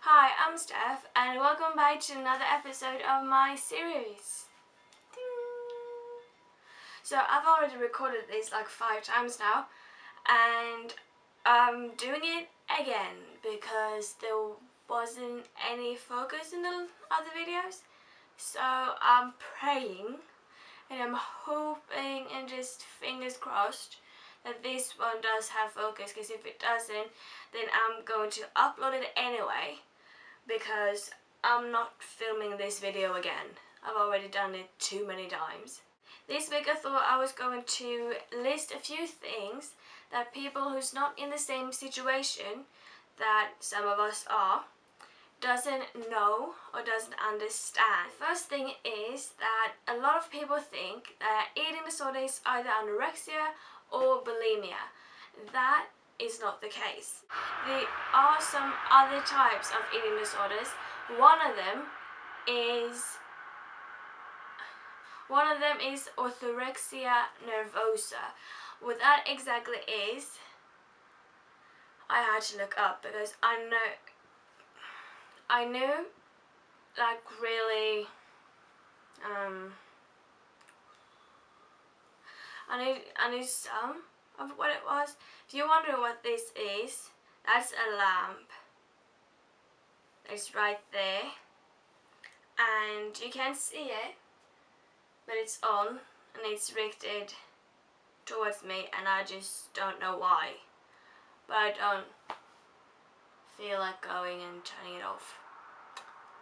Hi, I'm Steph and welcome back to another episode of my series. Ding. So I've already recorded this like 5 times now and I'm doing it again because there wasn't any focus in the other videos. So I'm praying and I'm hoping and just fingers crossed that this one does have focus, because if it doesn't then I'm going to upload it anyway, because I'm not filming this video again. I've already done it too many times. This week I thought I was going to list a few things that people who's not in the same situation that some of us are doesn't know or doesn't understand. First thing is that a lot of people think that eating disorder is either anorexia or bulimia. That is not the case. There are some other types of eating disorders. One of them is orthorexia nervosa. What that exactly is, I had to look up because I knew like really I knew some of what it was. If you wonder what this is, that's a lamp. It's right there and you can't see it, but it's on and it's directed towards me and I just don't know why, but I don't feel like going and turning it off.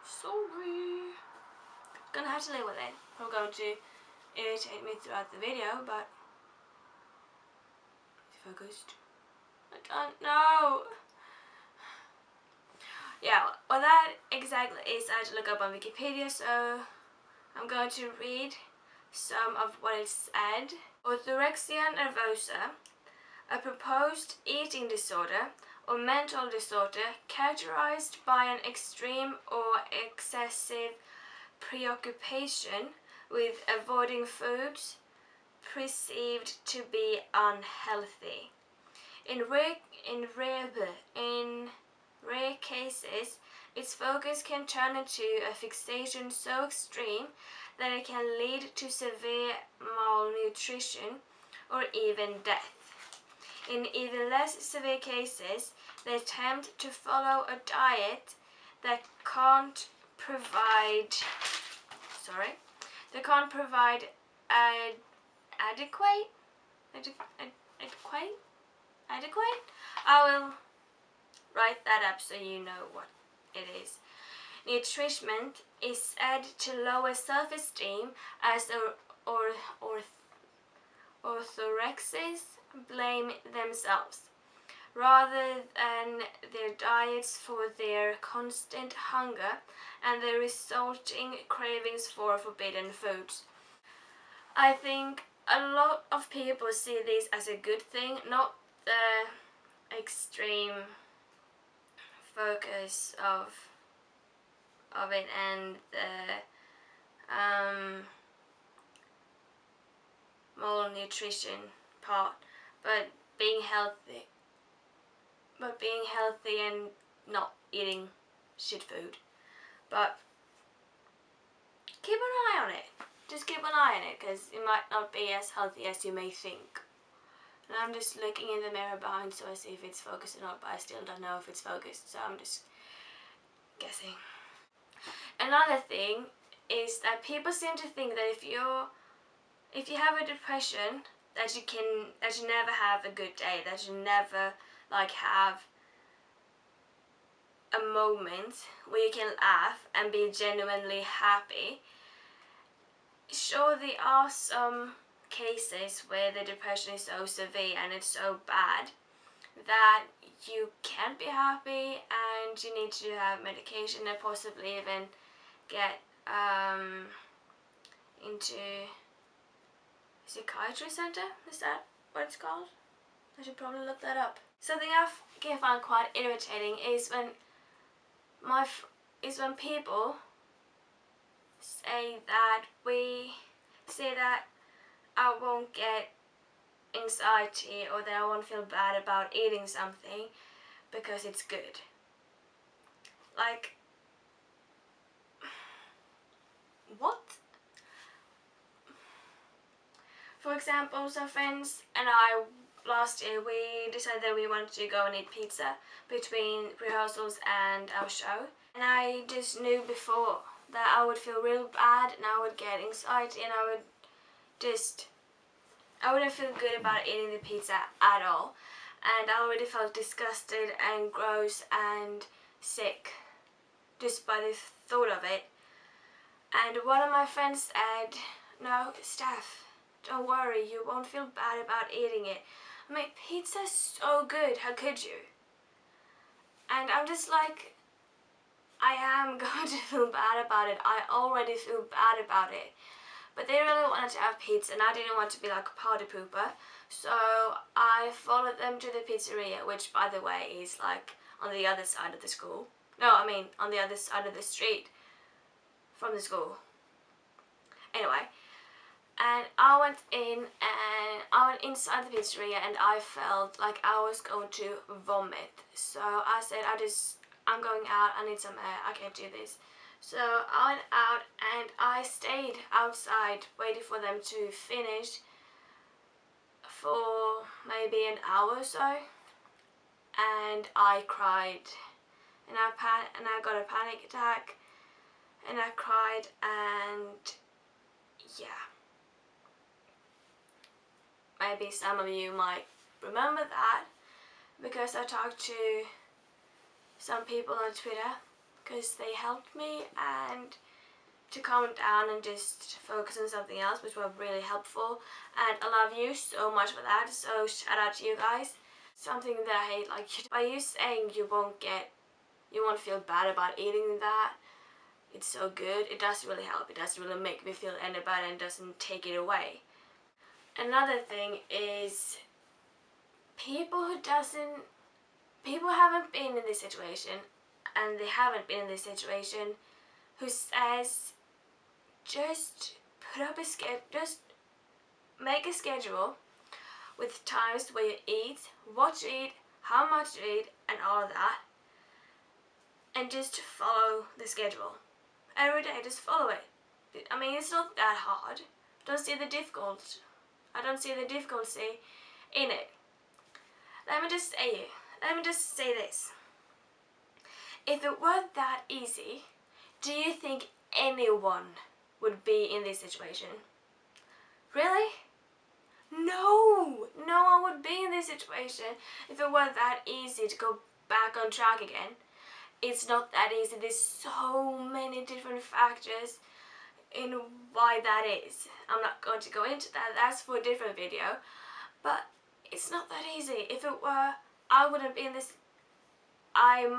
Sorry. Gonna have to live with it. It's going to irritate me throughout the video, but it's focused. I don't know. Yeah, what that exactly is I had to look up on Wikipedia, so I'm going to read some of what it said. Orthorexia nervosa, a proposed eating disorder or mental disorder characterized by an extreme or excessive preoccupation with avoiding foods perceived to be unhealthy. In rare cases, its focus can turn into a fixation so extreme that it can lead to severe malnutrition or even death. In even less severe cases, they attempt to follow a diet that can't provide adequate. I will write that up so you know what it is. Nutrition is said to lower self-esteem as orthorexes blame themselves rather than their diets for their constant hunger and the resulting cravings for forbidden foods. I think a lot of people see this as a good thing, not the extreme focus of it and the malnutrition part, but being healthy and not eating shit food. But keep an eye on it. Just keep an eye on it, because it might not be as healthy as you may think. And I'm just looking in the mirror behind so I see if it's focused or not, but I still don't know if it's focused, so I'm just guessing. Another thing is that people seem to think that if you have a depression, that you never have a good day, that you never like have a moment where you can laugh and be genuinely happy. Sure, there are some cases where the depression is so severe and it's so bad that you can't be happy and you need to have medication and possibly even get into a psychiatry center. Is that what it's called? I should probably look that up. Something I can find quite irritating is when people say that I won't get anxiety or that I won't feel bad about eating something because it's good. like, what? For example, some friends and I last year we decided that we wanted to go and eat pizza between rehearsals and our show, and I just knew before that I would feel real bad and I would get anxiety and I wouldn't feel good about eating the pizza at all, and I already felt disgusted and gross and sick just by the thought of it. And one of my friends said, "No, Steph, don't worry, you won't feel bad about eating it. I mean, pizza's so good, how could you?" And I'm just like, I am going to feel bad about it. I already feel bad about it. But they really wanted to have pizza and I didn't want to be like a party pooper. So I followed them to the pizzeria, which by the way is like on the other side of the school. No, I mean on the other side of the street from the school. Anyway, and I went inside the pizzeria and I felt like I was going to vomit. So I said, I'm going out, I need some air, I can't do this. So I went out and I stayed outside waiting for them to finish for maybe an hour or so, and I cried and I got a panic attack and I cried, and yeah, maybe some of you might remember that because I talked to some people on Twitter because they helped me and to calm down and just focus on something else, which were really helpful, and I love you so much for that, so shout out to you guys. Something that I hate, like, by you saying you won't feel bad about eating that, it's so good, it does really help. It doesn't really make me feel any better and doesn't take it away. Another thing is people haven't been in this situation, and they haven't been in this situation, who says just make a schedule with times where you eat, what you eat, how much you eat, and all of that, and just follow the schedule every day. Just follow it. I mean, it's not that hard. I don't see the difficulty in it. Let me just say this. If it were that easy, do you think anyone would be in this situation? Really? No one would be in this situation if it were that easy to go back on track again. It's not that easy. There's so many different factors in why that is. I'm not going to go into that. That's for a different video. But it's not that easy. If it were, I wouldn't be in this.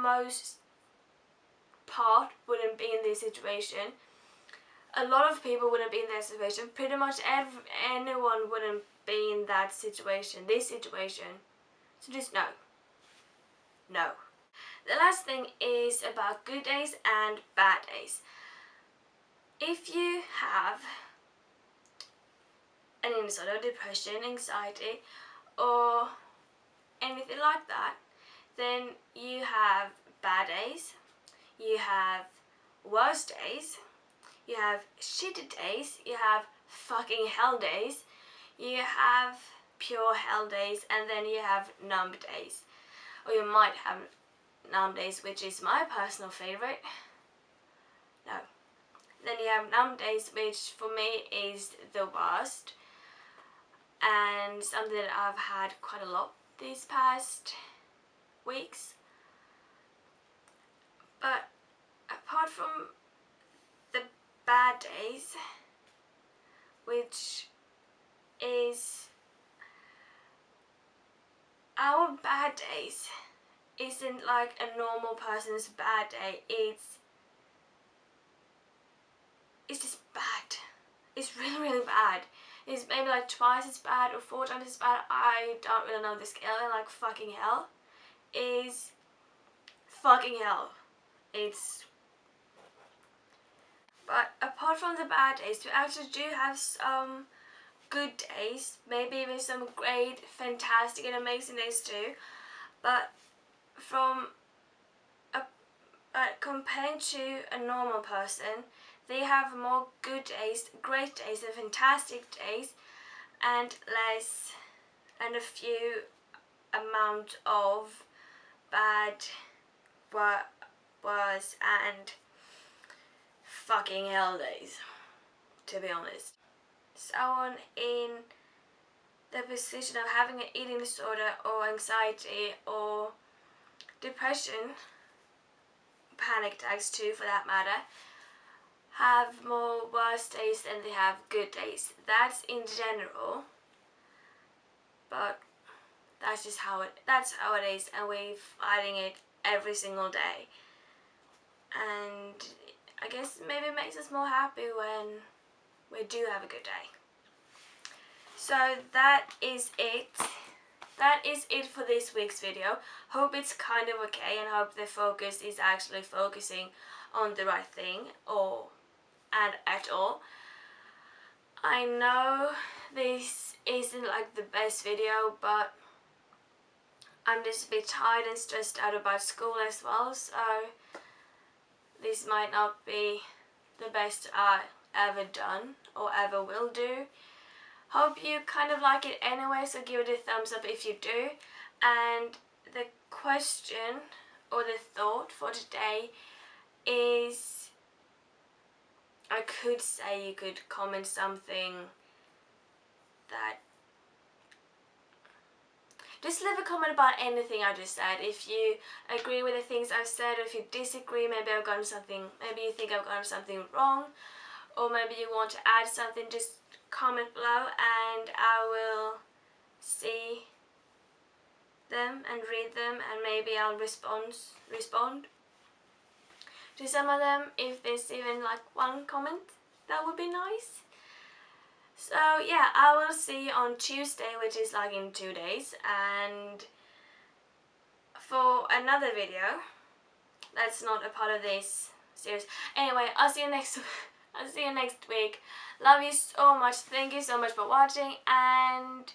Most part wouldn't be in this situation. A lot of people wouldn't be in that situation. Pretty much anyone wouldn't be in that situation, this situation. So just no. The last thing is about good days and bad days. If you have any sort of depression, anxiety, or anything like that, then you have bad days, you have worse days, you have shitty days, you have fucking hell days, you have pure hell days, and then you have numb days. Or you might have numb days, which is my personal favorite. No. Then you have numb days, which for me is the worst, and something that I've had quite a lot these past weeks. But apart from the bad days, which is our bad days isn't like a normal person's bad day. It's just bad. It's really bad. It's maybe like twice as bad or 4 times as bad. I don't really know the scale. And like fucking hell is fucking hell. But apart from the bad days, we actually do have some good days. Maybe even some great, fantastic and amazing days too. But from But compared to a normal person, they have more good days, great days, and fantastic days, and less and a few amount of bad, worse, and fucking hell days, to be honest. Someone in the position of having an eating disorder or anxiety or depression, panic attacks too for that matter, have more worse days than they have good days. That's in general, but that's how it is, and we're fighting it every single day. And I guess maybe it makes us more happy when we do have a good day. So that is it. That is it for this week's video. Hope it's kind of okay, and hope the focus is actually focusing on the right thing and at all. I know this isn't like the best video, but I'm just a bit tired and stressed out about school as well, so this might not be the best I ever done or ever will do. Hope you kind of like it anyway, so give it a thumbs up if you do. And the question or the thought for today is, I could say you could comment something that, just leave a comment about anything I just said. If you agree with the things I've said, or if you disagree, maybe you think I've gotten something wrong, or maybe you want to add something, just comment below and I will see them and read them, and maybe I'll respond to some of them. If there's even like one comment, that would be nice. So yeah, I will see you on Tuesday, which is like in 2 days, and for another video that's not a part of this series. Anyway, I'll see you next week. Love you so much. Thank you so much for watching, and